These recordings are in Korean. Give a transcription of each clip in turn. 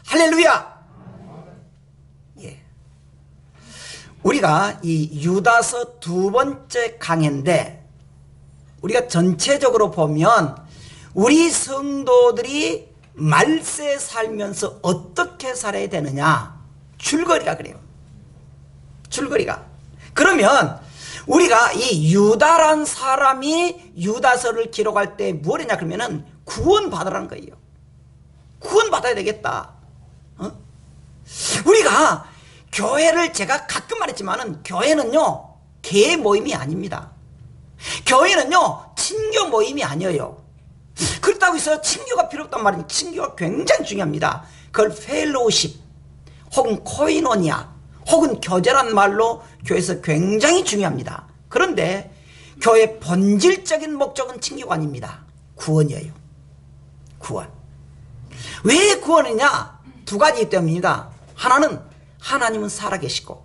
할렐루야. 예. 우리가 이 유다서 두 번째 강해인데, 우리가 전체적으로 보면 우리 성도들이 말세 살면서 어떻게 살아야 되느냐, 줄거리가 그래요. 줄거리가. 그러면 우리가 이 유다란 사람이 유다서를 기록할 때 뭘 했냐 그러면은 구원받으라는 거예요. 구원받아야 되겠다. 우리가 교회를, 제가 가끔 말했지만은 교회는요 개 모임이 아닙니다. 교회는요 친교 모임이 아니에요. 그렇다고 해서 친교가 필요 없단 말이에요. 친교가 굉장히 중요합니다. 그걸 펠로우십 혹은 코이노니아 혹은 교제란 말로 교회에서 굉장히 중요합니다. 그런데 교회의 본질적인 목적은 친교가 아닙니다. 구원이에요. 구원. 왜 구원이냐? 두 가지 때문입니다. 하나는 하나님은 살아계시고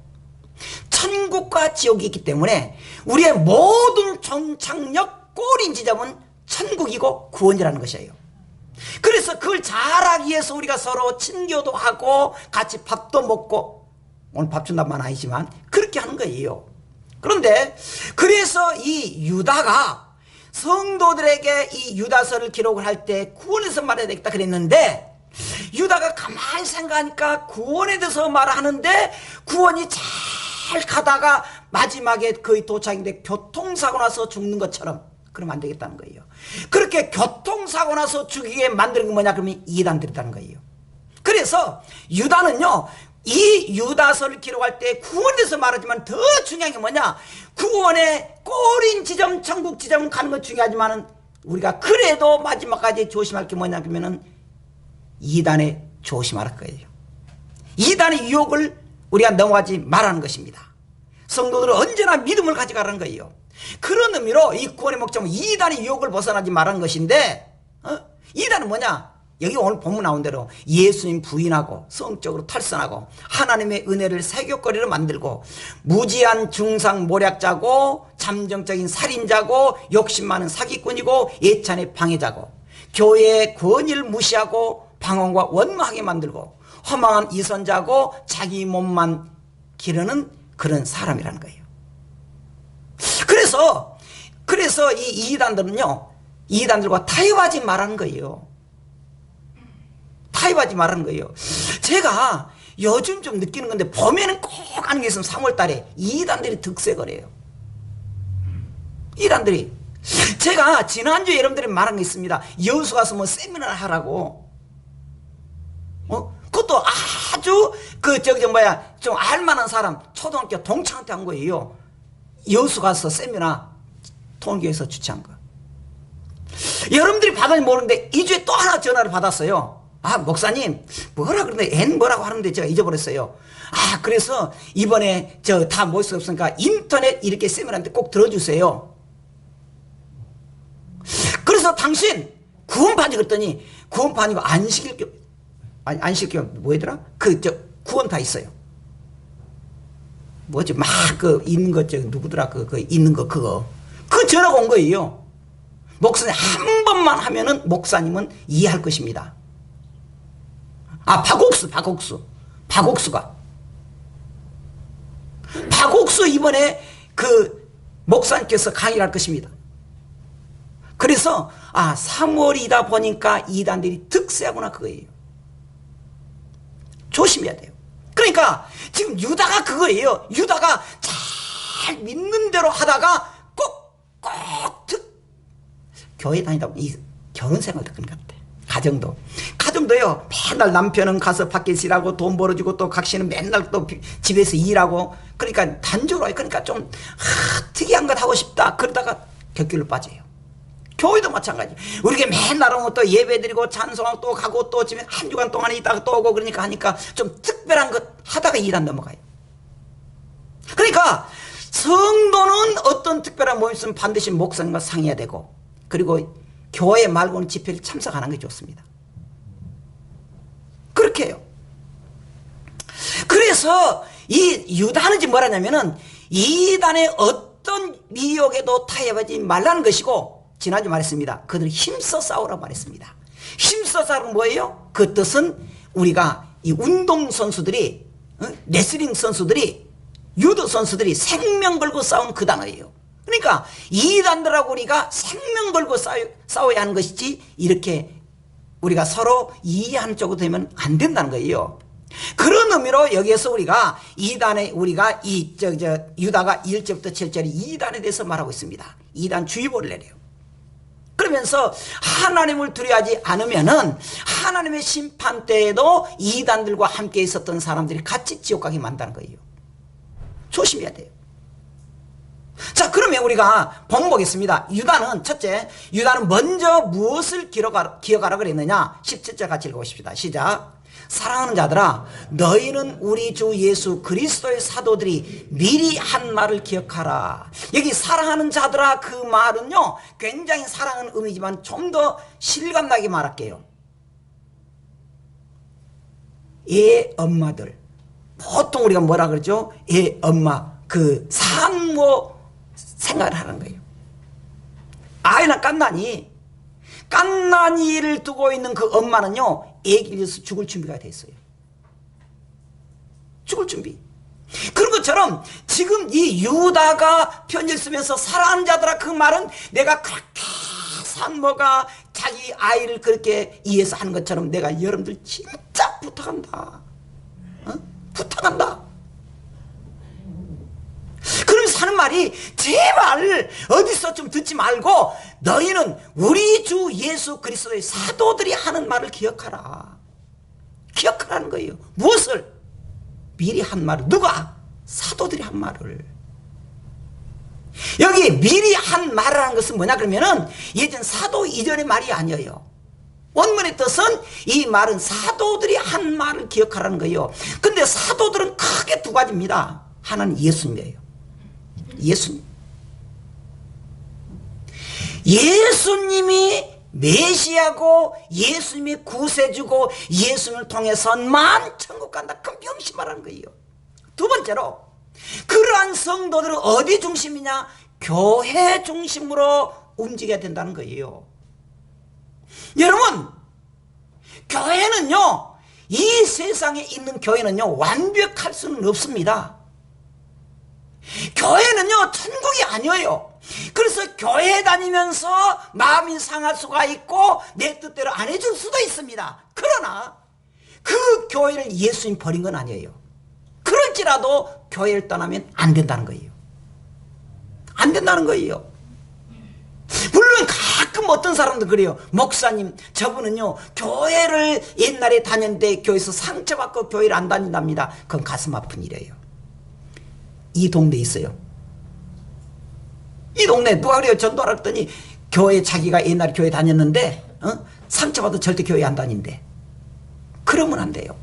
천국과 지옥이 있기 때문에 우리의 모든 종착역 꼬린 지점은 천국이고 구원이라는 것이에요. 그래서 그걸 잘하기 위해서 우리가 서로 친교도 하고 같이 밥도 먹고, 오늘 밥 준다는 말 아니지만 그렇게 하는 거예요. 그런데 그래서 이 유다가 성도들에게 이 유다서를 기록을 할 때 구원에서 말해야 되겠다 그랬는데, 유다가 가만히 생각하니까 구원에 대해서 말하는데 구원이 잘 가다가 마지막에 거의 도착인데 교통사고 나서 죽는 것처럼, 그러면 안 되겠다는 거예요. 그렇게 교통사고 나서 죽이게 만드는 건 뭐냐 그러면 이단들이라는 거예요. 그래서 유다는요 이 유다서를 기록할 때 구원에 대해서 말하지만 더 중요한 게 뭐냐, 구원의 꼬린 지점 천국 지점 가는 건 중요하지만은 우리가 그래도 마지막까지 조심할 게 뭐냐 그러면은 이단에 조심하라 거예요. 이단의 유혹을 우리가 넘어가지 말라는 것입니다. 성도들은 언제나 믿음을 가져가라는 거예요. 그런 의미로 이 구원의 목적은 이단의 유혹을 벗어나지 말라는 것인데, 이단은 뭐냐? 여기 오늘 본문 나온 대로 예수님 부인하고 성적으로 탈선하고 하나님의 은혜를 세교거리로 만들고 무지한 중상모략자고 잠정적인 살인자고 욕심 많은 사기꾼이고 예찬의 방해자고 교회의 권위를 무시하고 방언과 원망하게 만들고 허망한 이선자고 자기 몸만 기르는 그런 사람이라는 거예요. 그래서 이 이단들은요 이단들과 타협하지 말라는 거예요. 타협하지 말라는 거예요. 제가 요즘 좀 느끼는 건데, 봄에는 꼭 하는 게 있으면 3월 달에 이단들이 득세걸 해요. 이단들이. 제가 지난주에 여러분들이 말한 게 있습니다. 여수 가서 뭐 세미나를 하라고. 그것도 아주 좀 알만한 사람, 초등학교 동창한테 한 거예요. 여수 가서 세미나 통교에서 주최한 거. 여러분들이 받았는지 모르는데 2주에 또 하나 전화를 받았어요. 아, 목사님 뭐라 그러는데 N 뭐라고 하는데 제가 잊어버렸어요. 아, 그래서 이번에 저 다 모일 수 없으니까 인터넷 이렇게 세미나인데 꼭 들어주세요. 그래서 당신 구원파지 그랬더니, 구원파니고 안식일교, 아니 안식일교 뭐더라? 구원파 있어요. 뭐지 막 있는 거 누구더라 있는 거 그거 전화가 온 거예요. 목사님 한 번만 하면은 목사님은 이해할 것입니다. 아, 박옥수가 이번에 목사님께서 강의를 할 것입니다. 그래서 3월이다 보니까 이단들이 득세하구나 그거예요. 조심해야 돼요. 그러니까 지금 유다가 그거예요. 유다가 잘 믿는 대로 하다가 꼭 교회 다니다 보면 이 결혼생활도 그런 것 같아. 가정도요 맨날 남편은 가서 밖에서 일하고 돈 벌어주고 또 각시는 맨날 또 집에서 일하고, 그러니까 단조로워요. 그러니까 좀 특이한 것 하고 싶다 그러다가 격길로 빠져요. 교회도 마찬가지. 우리가 맨날 오면 또 예배드리고 찬송하고 또 가고 또 집에 한 주간 동안 있다가 또 오고 그러니까 하니까 좀 특별한 것 하다가 이단 넘어가요. 그러니까 성도는 어떤 특별한 모임 있으면 반드시 목사님과 상의해야 되고, 그리고 교회 말고는 집회를 참석하는 게 좋습니다. 그렇게 해요. 그래서 이 유다는 지금 뭐라냐면은 이단의 어떤 어떤 미혹에도 타협하지 말라는 것이고, 지난주 말했습니다. 그들이 힘써 싸우라고 말했습니다. 힘써 싸우는 뭐예요? 그 뜻은 우리가 이 운동선수들이, 레슬링 선수들이, 유도 선수들이 생명 걸고 싸운 그 단어예요. 그러니까 이단들하고 우리가 생명 걸고 싸워야 하는 것이지, 이렇게 우리가 서로 이해하는 쪽으로 되면 안 된다는 거예요. 그런 의미로 여기에서 우리가 이단에, 우리가 유다가 1절부터 7절에 이단에 대해서 말하고 있습니다. 이단 주의보를 내려요. 그러면서 하나님을 두려워하지 않으면은 하나님의 심판 때에도 이단들과 함께 있었던 사람들이 같이 지옥 가게 만든다는 거예요. 조심해야 돼요. 자, 그러면 우리가 본문 보겠습니다. 유다는, 첫째, 유다는 먼저 무엇을 기억하라 그랬느냐? 17절 같이 읽어보십시다. 시작. 사랑하는 자들아, 너희는 우리 주 예수 그리스도의 사도들이 미리 한 말을 기억하라. 여기 사랑하는 자들아, 그 말은요, 굉장히 사랑하는 의미지만 좀 더 실감나게 말할게요. 애 엄마들, 보통 우리가 뭐라 그러죠? 애 엄마, 그 산모 생각을 하는 거예요. 아이나 깐난이를 두고 있는 그 엄마는요, 애기를 위해서 죽을 준비가 돼 있어요. 죽을 준비. 그런 것처럼 지금 이 유다가 편지를 쓰면서 사랑하는 자들아, 그 말은 내가 그렇게 산모가 자기 아이를 그렇게 이해해서 하는 것처럼 내가 여러분들 진짜 부탁한다. 부탁한다. 그러면서 하는 말이, 제발 어디서 좀 듣지 말고 너희는 우리 주 예수 그리스도의 사도들이 하는 말을 기억하라. 기억하라는 거예요. 무엇을? 미리 한 말을. 누가? 사도들이 한 말을. 여기 미리 한 말이라는 것은 뭐냐 그러면은 예전 사도 이전의 말이 아니에요. 원문의 뜻은 이 말은 사도들이 한 말을 기억하라는 거예요. 근데 사도들은 크게 두 가지입니다. 하나는 예수님이에요. 예수님. 예수님이 메시아고, 예수님이 구세주고, 예수님을 통해서만 천국 간다. 그 명심하라는 거예요. 두 번째로, 그러한 성도들은 어디 중심이냐? 교회 중심으로 움직여야 된다는 거예요. 여러분, 교회는요, 이 세상에 있는 교회는요, 완벽할 수는 없습니다. 교회는요, 천국이 아니에요. 그래서 교회 다니면서 마음이 상할 수가 있고 내 뜻대로 안 해줄 수도 있습니다. 그러나 그 교회를 예수님 버린 건 아니에요. 그럴지라도 교회를 떠나면 안 된다는 거예요. 안 된다는 거예요. 물론 가끔 어떤 사람도 그래요. 목사님, 저분은요, 교회를 옛날에 다녔는데 교회에서 상처받고 교회를 안 다닌답니다. 그건 가슴 아픈 일이에요. 이 동네에 있어요. 이 동네 누가 그래요? 전도하라 했더니 교회, 자기가 옛날에 교회 다녔는데 상처받아 절대 교회 안 다닌대. 그러면 안 돼요.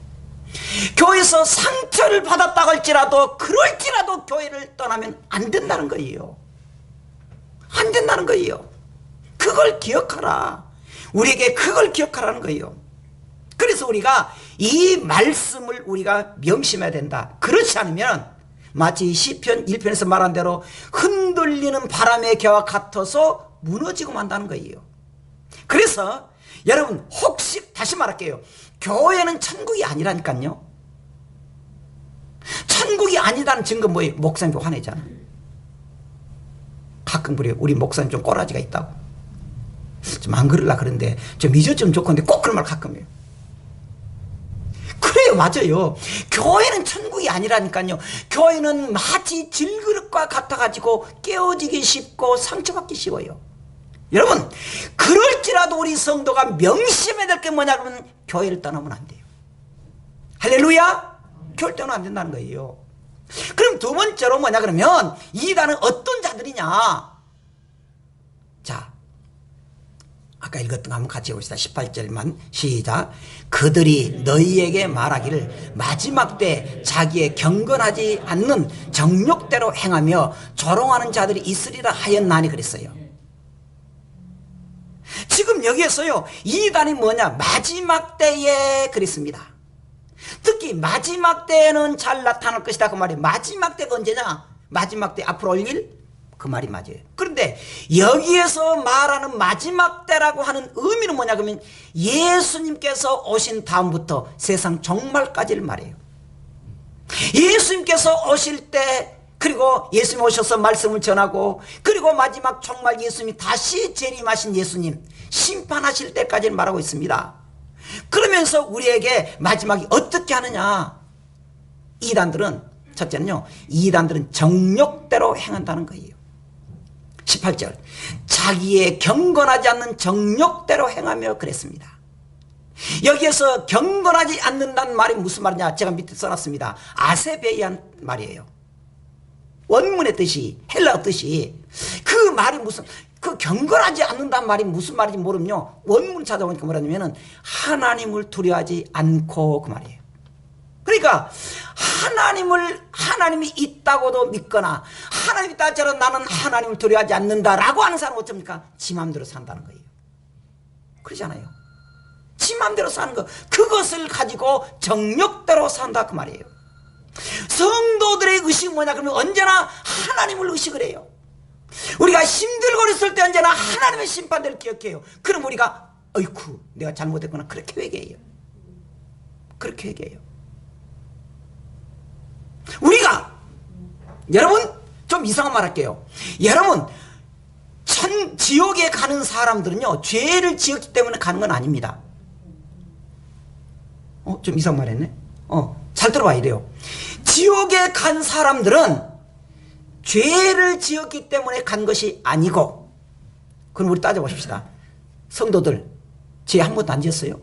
교회에서 상처를 받았다고 할지라도, 그럴지라도 교회를 떠나면 안 된다는 거예요. 안 된다는 거예요. 그걸 기억하라. 우리에게 그걸 기억하라는 거예요. 그래서 우리가 이 말씀을 우리가 명심해야 된다. 그렇지 않으면 마치 시편 1편에서 말한 대로 흔들리는 바람의 개와 같아서 무너지고 만다는 거예요. 그래서 여러분, 혹시 다시 말할게요. 교회는 천국이 아니라니까요. 천국이 아니다는 증거 뭐예요? 목사님 화내잖아. 가끔 그래요. 우리 목사님 좀 꼬라지가 있다고. 좀 안 그러려고 그러는데 좀 잊어주면 좋건데 꼭 그런 말 가끔 해요. 그래요, 맞아요. 교회는 천국이 아니라니까요. 교회는 마치 질그릇과 같아가지고 깨어지기 쉽고 상처받기 쉬워요. 여러분, 그럴지라도 우리 성도가 명심해야 될 게 뭐냐 그러면 교회를 떠나면 안 돼요. 할렐루야. 교회를 떠나면 안 된다는 거예요. 그럼 두 번째로 뭐냐 그러면 이단은 어떤 자들이냐. 자, 아까 읽었던 거 한번 같이 해봅시다. 18절만 시작. 그들이 너희에게 말하기를 마지막 때 자기의 경건하지 않는 정욕대로 행하며 조롱하는 자들이 있으리라 하였나니 그랬어요. 지금 여기에서요, 이단이 뭐냐, 마지막 때에 그랬습니다. 특히 마지막 때는 잘 나타날 것이다 그 말이에요. 마지막 때가 언제냐? 마지막 때 앞으로 올 일? 그 말이 맞아요. 그런데 여기에서 말하는 마지막 때라고 하는 의미는 뭐냐 그러면 예수님께서 오신 다음부터 세상 종말까지를 말해요. 예수님께서 오실 때, 그리고 예수님 오셔서 말씀을 전하고, 그리고 마지막 종말 예수님이 다시 재림하신 예수님 심판하실 때까지를 말하고 있습니다. 그러면서 우리에게 마지막이 어떻게 하느냐, 이단들은, 첫째는요, 이단들은 정욕대로 행한다는 거예요. 18절, 자기의 경건하지 않는 정욕대로 행하며 그랬습니다. 여기에서 경건하지 않는다는 말이 무슨 말이냐, 제가 밑에 써놨습니다. 아세베이한 말이에요. 원문의 뜻이, 헬라어 뜻이, 그 말이 무슨, 그 경건하지 않는다는 말이 무슨 말인지 모르면요, 원문 찾아보니까 뭐라냐면은 하나님을 두려워하지 않고, 그 말이에요. 그러니까 하나님이 있다고도 믿거나 하나님이 있다 할지라도 나는 하나님을 두려워하지 않는다라고 하는 사람은 어쩝니까? 지 맘대로 산다는 거예요. 그러잖아요. 지 맘대로 사는 거, 그것을 가지고 정욕대로 산다 그 말이에요. 성도들의 의식은 뭐냐 그러면 언제나 하나님을 의식을 해요. 우리가 힘들고 있을 때 언제나 하나님의 심판대를 기억해요. 그럼 우리가 어이쿠 내가 잘못했구나 그렇게 회개해요. 그렇게 회개해요. 우리가, 여러분 좀 이상한 말 할게요. 여러분 지옥에 가는 사람들은요 죄를 지었기 때문에 가는 건 아닙니다. 좀 이상한 말 했네. 잘 들어봐. 이래요. 지옥에 간 사람들은 죄를 지었기 때문에 간 것이 아니고, 그럼 우리 따져보십시다. 성도들 죄 한 번도 안 지었어요?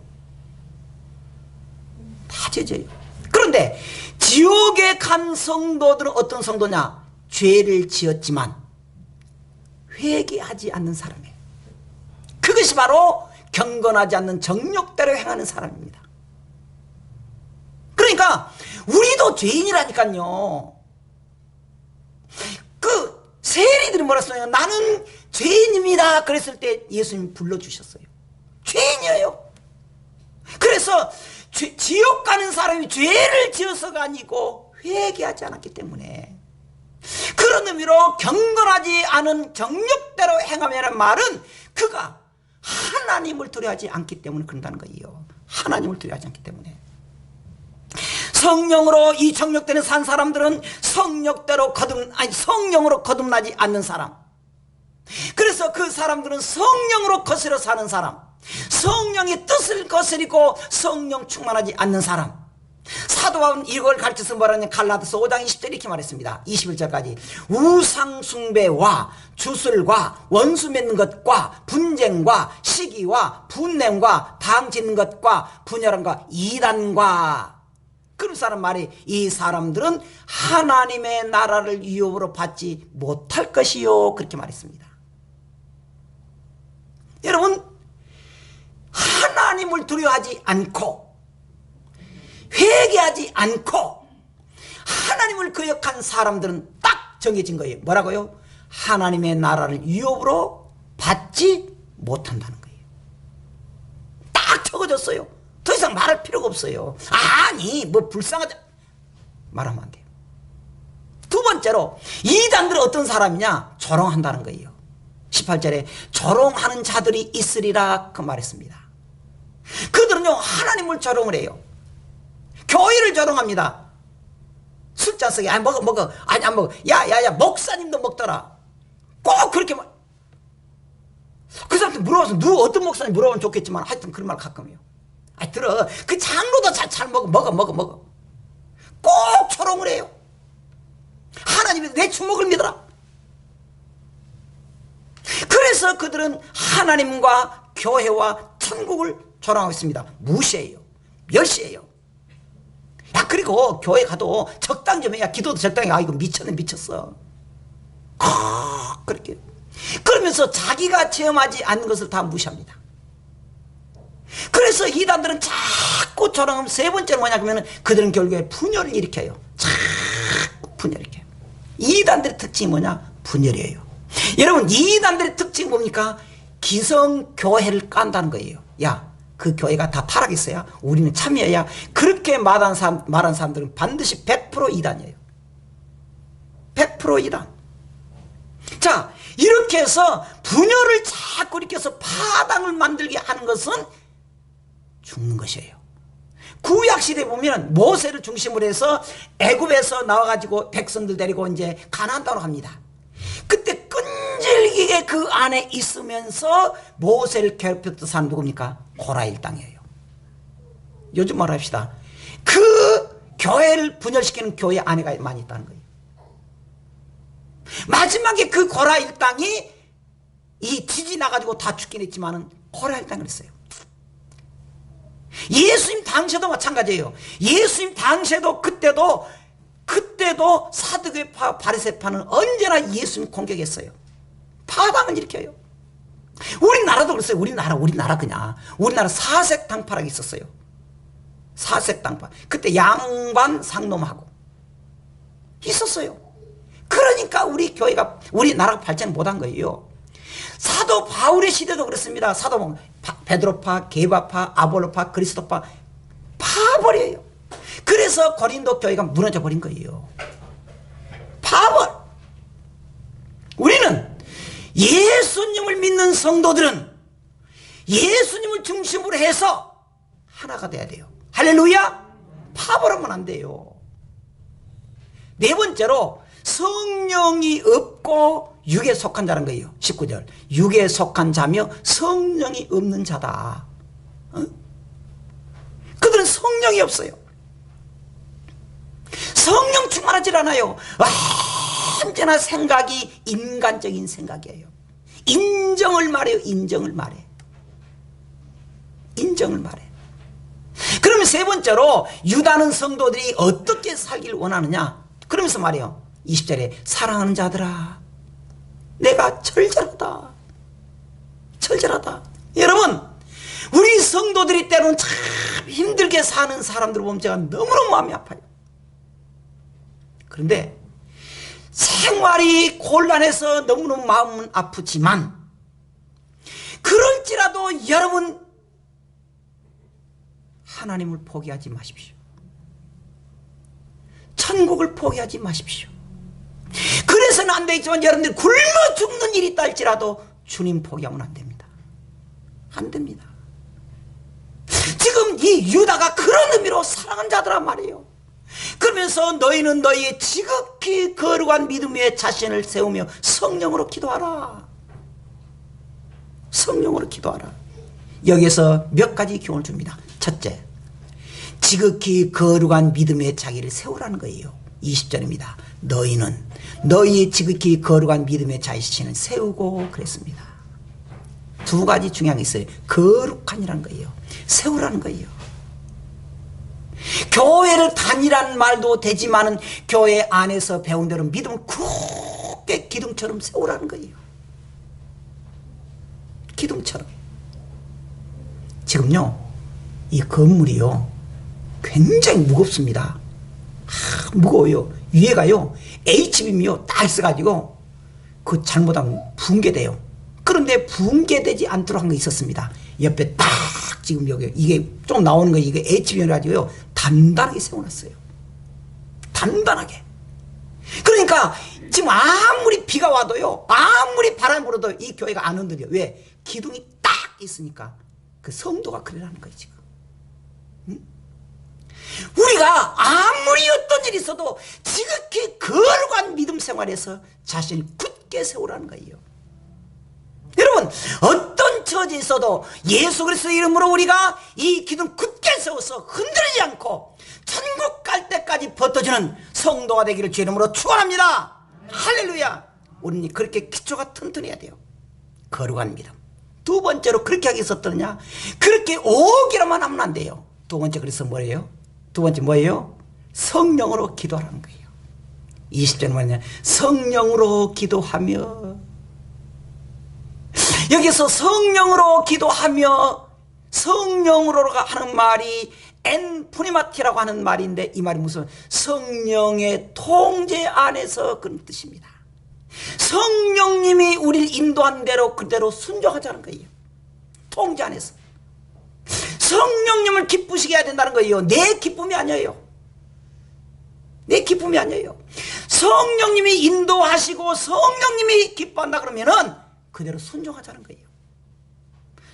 다 죄져요. 그런데 지옥에 간 성도들은 어떤 성도냐? 죄를 지었지만 회개하지 않는 사람이에요. 그것이 바로 경건하지 않는 정욕대로 행하는 사람입니다. 그러니까 우리도 죄인이라니까요. 그 세리들이 뭐라 했어요? 나는 죄인입니다. 그랬을 때 예수님 불러주셨어요. 죄인이에요. 그래서 지옥 가는 사람이 죄를 지어서가 아니고 회개하지 않았기 때문에, 그런 의미로 경건하지 않은 정욕대로 행하면은 말은 그가 하나님을 두려워하지 않기 때문에 그런다는 거예요. 하나님을 두려워하지 않기 때문에. 성령으로 이 정욕대로 산 사람들은 성령으로 거듭나지 않는 사람. 그래서 그 사람들은 성령으로 거스려 사는 사람, 성령의 뜻을 거스리고 성령 충만하지 않는 사람. 사도 바울은 이걸 가르쳐서 뭐라냐면 갈라디아서 5장 20절 이렇게 말했습니다. 21절까지 우상 숭배와 주술과 원수 맺는 것과 분쟁과 시기와 분냄과 당 짓는 것과 분열함과 이단과, 그런 사람 말이 이 사람들은 하나님의 나라를 유업으로 받지 못할 것이요, 그렇게 말했습니다. 여러분, 하나님을 두려워하지 않고 회개하지 않고 하나님을 거역한 사람들은 딱 정해진 거예요. 뭐라고요? 하나님의 나라를 유업으로 받지 못한다는 거예요. 딱 적어졌어요. 더 이상 말할 필요가 없어요. 아니 뭐 불쌍하다 말하면 안 돼요. 두 번째로 이단들은 어떤 사람이냐? 조롱한다는 거예요. 18절에 조롱하는 자들이 있으리라 그 말했습니다. 그들은요 하나님을 조롱을 해요. 교회를 조롱합니다. 술잔석에 아니 먹어 아니 안 먹어, 야야야 목사님도 먹더라. 꼭 그렇게 말. 그 사람한테 물어봐서 누 어떤 목사님 물어보면 좋겠지만 하여튼 그런 말 가끔 해요. 아니 들어, 그 장로도 잘 먹어 꼭 조롱을 해요. 하나님이 내 주먹을 믿어라. 그래서 그들은 하나님과 교회와 천국을 조롱하고 있습니다. 무시해요. 멸시해요. 야 그리고 교회 가도 적당 좀 해야, 기도도 적당히. 아 이거 미쳤어. 그렇게 그러면서 자기가 체험하지 않는 것을 다 무시합니다. 그래서 이단들은 자꾸 조롱하면 세 번째는 뭐냐 그러면 그들은 결국에 분열을 일으켜요. 자꾸 분열을 일으켜요. 이단들의 특징이 뭐냐? 분열이에요. 여러분 이단들의 특징이 뭡니까? 기성교회를 깐다는 거예요. 야 그 교회가 다 타락했어야 우리는 참여해야, 그렇게 말한 사람들은 반드시 100% 이단이에요. 100% 이단. 자, 이렇게 해서 분열을 자꾸 일으켜서 파당을 만들게 하는 것은 죽는 것이에요. 구약시대에 보면 모세를 중심으로 해서 애굽에서 나와가지고 백성들 데리고 이제 가나안 땅으로 갑니다. 그때 끈질기게 그 안에 있으면서 모세를 괴롭혔던 사람 누굽니까? 고라 일당이에요. 요즘 말합시다. 그 교회를 분열시키는 교회 안에가 많이 있다는 거예요. 마지막에 그 고라 일당이 이 지지 나가지고 다 죽긴 했지만은 고라 일당을 했어요. 예수님 당시에도 마찬가지예요. 예수님 당시에도 그때도 사두개파 바리새파는 언제나 예수님 공격했어요. 파당을 일으켜요. 우리나라도 그랬어요. 우리나라 그냥 우리나라 사색당파라고 있었어요. 사색당파. 그때 양반 상놈하고 있었어요. 그러니까 우리나라가 발전 못한 거예요. 사도 바울의 시대도 그렇습니다. 사도 베드로파, 게바파, 아볼로파, 그리스도파 파벌이에요. 그래서 고린도 교회가 무너져 버린 거예요. 파벌. 우리는 예수님을 믿는 성도들은 예수님을 중심으로 해서 하나가 돼야 돼요. 할렐루야. 파벌하면 안 돼요. 네 번째로 성령이 없고 육에 속한 자란 거예요. 19절. 육에 속한 자며 성령이 없는 자다. 그들은 성령이 없어요. 성령 충만하지 않아요. 언제나 생각이 인간적인 생각이에요. 인정을 말해요. 인정을 말해. 그러면 세 번째로 유다는 성도들이 어떻게 살기를 원하느냐. 그러면서 말해요. 20절에 사랑하는 자들아 내가 절절하다. 여러분, 우리 성도들이 때로는 참 힘들게 사는 사람들 보면 제가 너무너무 마음이 아파요. 그런데 생활이 곤란해서 너무너무 마음은 아프지만 그럴지라도 여러분 하나님을 포기하지 마십시오. 천국을 포기하지 마십시오. 그래서는 안 되지만 여러분들 굶어 죽는 일이 있다 할지라도 주님 포기하면 안 됩니다. 안 됩니다. 지금 이 유다가 그런 의미로 사랑하는 자들란 말이에요. 그러면서 너희는 너희의 지극히 거룩한 믿음 위에 자신을 세우며 성령으로 기도하라. 성령으로 기도하라. 여기에서 몇 가지 교훈을 줍니다. 첫째, 지극히 거룩한 믿음 위에 자기를 세우라는 거예요. 20절입니다. 너희는 너희의 지극히 거룩한 믿음의 자신을 세우고 그랬습니다. 두 가지 중요한 게 있어요. 거룩한이라는 거예요. 세우라는 거예요. 교회를 다니라는 말도 되지만은 교회 안에서 배운 대로 믿음을 굳게 기둥처럼 세우라는 거예요. 기둥처럼. 지금요 이 건물이요 굉장히 무겁습니다. 무거워요. 위에가요 H빔이요 딱 있어가지고 그 잘못하면 붕괴돼요. 그런데 붕괴되지 않도록 한 거 있었습니다. 옆에 딱 지금 여기 이게 좀 나오는 거 이게 H빔이라 가지고요 단단하게 세워놨어요. 단단하게. 그러니까 지금 아무리 비가 와도요 아무리 바람이 불어도 이 교회가 안 흔들려. 왜? 기둥이 딱 있으니까. 그 성도가 그러라는 거예요 지금. 우리가 아무리 어떤 일이 있어도 지극히 거룩한 믿음 생활에서 자신을 굳게 세우라는 거예요. 여러분 어떤 처지에 있어도 예수 그리스도의 이름으로 우리가 이 기둥 굳게 세워서 흔들리지 않고 천국 갈 때까지 버텨주는 성도가 되기를 주 이름으로 축원합니다. 할렐루야. 우리는 그렇게 기초가 튼튼해야 돼요. 거룩한 믿음. 두 번째로 그렇게 하기 위해서 어떠냐, 그렇게 오기로만 하면 안 돼요. 두 번째 그래서 뭐예요? 두 번째 뭐예요? 성령으로 기도하라는 거예요. 20절은 뭐냐? 성령으로 기도하며. 여기서 성령으로 기도하며, 성령으로 하는 말이 엔푸니마티라고 하는 말인데, 이 말이 무슨 성령의 통제 안에서 그런 뜻입니다. 성령님이 우리를 인도한 대로 그대로 순종하자는 거예요. 통제 안에서. 성령님을 기쁘시게 해야 된다는 거예요. 내 기쁨이 아니에요. 내 기쁨이 아니에요. 성령님이 인도하시고 성령님이 기뻐한다 그러면은 그대로 순종하자는 거예요.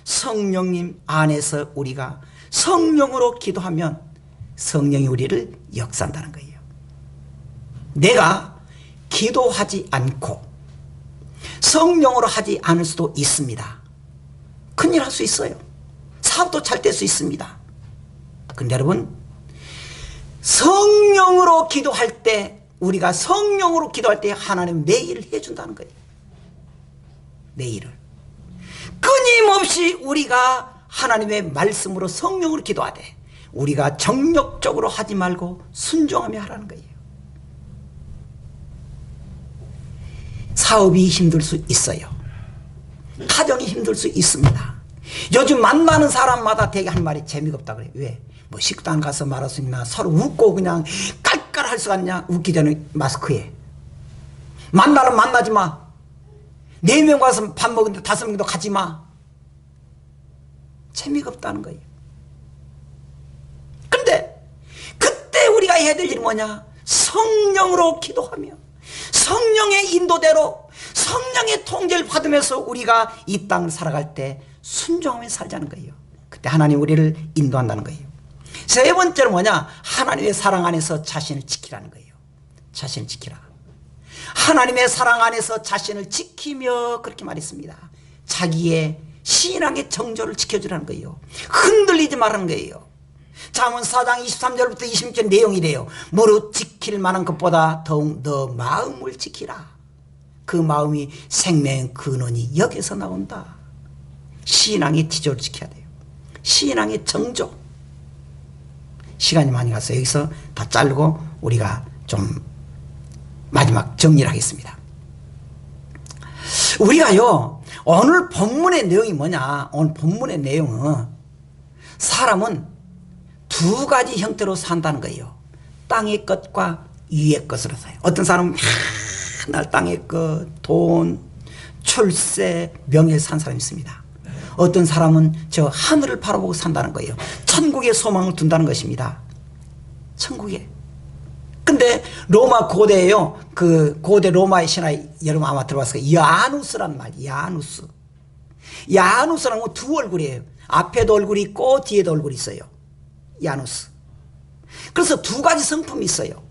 성령님 안에서 우리가 성령으로 기도하면 성령이 우리를 역사한다는 거예요. 내가 기도하지 않고 성령으로 하지 않을 수도 있습니다. 큰일 할 수 있어요. 사업도 잘 될 수 있습니다. 근데 여러분, 성령으로 기도할 때, 우리가 성령으로 기도할 때 하나님은 내 일을 해준다는 거예요. 내 일을. 끊임없이 우리가 하나님의 말씀으로 성령으로 기도하되 우리가 정력적으로 하지 말고 순종하며 하라는 거예요. 사업이 힘들 수 있어요. 가정이 힘들 수 있습니다. 요즘 만나는 사람마다 되게 한 말이 재미가 없다 그래요. 왜? 뭐 식당 가서 말할 수 있나? 서로 웃고 그냥 깔깔할 수 있냐? 웃기 전에 마스크에. 만나면 만나지 마. 4명 가서 밥 먹는데 5명도 가지 마. 재미가 없다는 거예요. 근데 그때 우리가 해야 될 일이 뭐냐? 성령으로 기도하며 성령의 인도대로 성령의 통제를 받으면서 우리가 이 땅을 살아갈 때 순종하며 살자는 거예요. 그때 하나님 우리를 인도한다는 거예요. 세 번째는 뭐냐? 하나님의 사랑 안에서 자신을 지키라는 거예요. 자신을 지키라. 하나님의 사랑 안에서 자신을 지키며 그렇게 말했습니다. 자기의 신앙의 정조를 지켜주라는 거예요. 흔들리지 말라는 거예요. 잠언 4장 23절부터 26절 내용이래요. 무릇 지킬 만한 것보다 더욱 너 마음을 지키라. 그 마음이 생명의 근원이 여기서 나온다. 신앙의 지조를 지켜야 돼요. 신앙의 정조. 시간이 많이 가서 여기서 다 자르고 우리가 좀 마지막 정리를 하겠습니다. 우리가요, 오늘 본문의 내용이 뭐냐? 오늘 본문의 내용은 사람은 2가지 형태로 산다는 거예요. 땅의 것과 위의 것으로 사요. 어떤 사람은 맨날 땅의 것, 돈, 출세, 명예를 산 사람이 있습니다. 어떤 사람은 저 하늘을 바라보고 산다는 거예요. 천국에 소망을 둔다는 것입니다. 천국에. 근데 로마 고대에요. 그 고대 로마의 신화 여러분 아마 들어봤을 거예요. 야누스란 말. 야누스. 야누스라는 건 2 얼굴이에요. 앞에도 얼굴이 있고 뒤에도 얼굴이 있어요. 야누스. 그래서 2가지 성품이 있어요.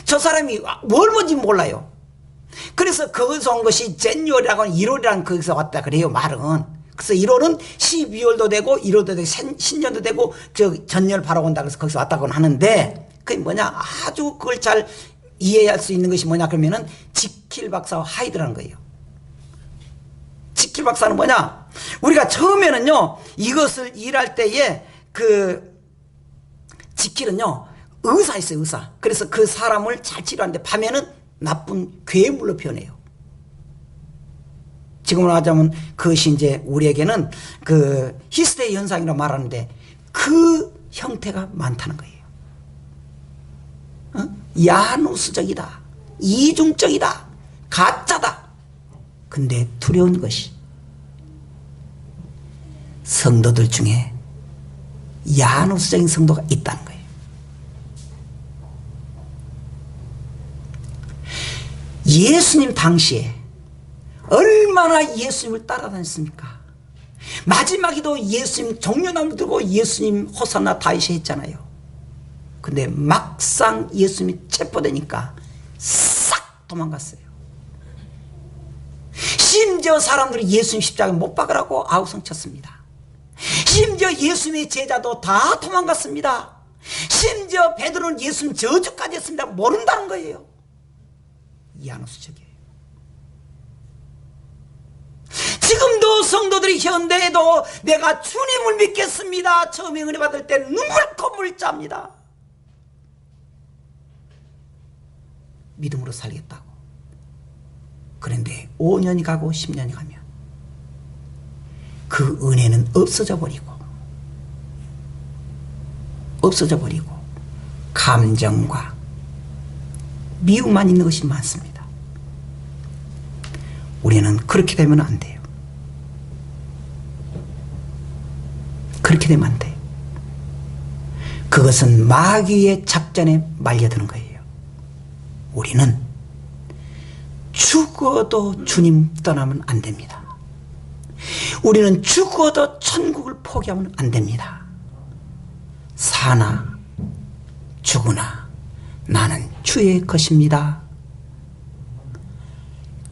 저 사람이 뭘 뭔지 몰라요. 그래서 거기서 온 것이 젠유월이라고 하는 1월이라는 거기서 왔다 그래요, 말은. 그래서 1월은 12월도 되고 1월도 되고 신년도 되고 저 전년을 바라본다 그래서 거기서 왔다고 하는데 그게 뭐냐? 아주 그걸 잘 이해할 수 있는 것이 뭐냐 그러면은 지킬 박사와 하이드라는 거예요. 지킬 박사는 뭐냐? 우리가 처음에는요, 이것을 일할 때에 그 지킬은요, 의사 있어요, 의사. 그래서 그 사람을 잘 치료하는데 밤에는 나쁜 괴물로 표현해요. 지금으로 하자면 그것이 이제 우리에게는 그 히스테리 현상이라고 말하는데 그 형태가 많다는 거예요. 야누스적이다. 이중적이다. 가짜다. 근데 두려운 것이 성도들 중에 야누스적인 성도가 있다는 거예요. 예수님 당시에 얼마나 예수님을 따라다녔습니까? 마지막에도 예수님 종려나무 들고 예수님 호산나 다윗이 했잖아요. 근데 막상 예수님이 체포되니까 싹 도망갔어요. 심지어 사람들이 예수님 십자가에 못 박으라고 아우성 쳤습니다. 심지어 예수님의 제자도 다 도망갔습니다. 심지어 베드로는 예수님 저주까지 했습니다. 모른다는 거예요. 야누스적이에요. 지금도 성도들이 현대에도 내가 주님을 믿겠습니다. 처음에 은혜 받을 때 눈물콧물 짭니다. 믿음으로 살겠다고. 그런데 5년이 가고 10년이 가면 그 은혜는 없어져 버리고 감정과 미움만 있는 것이 많습니다. 우리는 그렇게 되면 안 돼요. 그렇게 되면 안 돼요. 그것은 마귀의 작전에 말려드는 거예요. 우리는 죽어도 주님 떠나면 안 됩니다. 우리는 죽어도 천국을 포기하면 안 됩니다. 사나 죽으나 나는 주의 것입니다.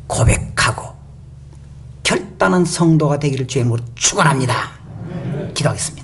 고백하고 결단한 성도가 되기를 주의 이름으로 축원합니다. 기도하겠습니다.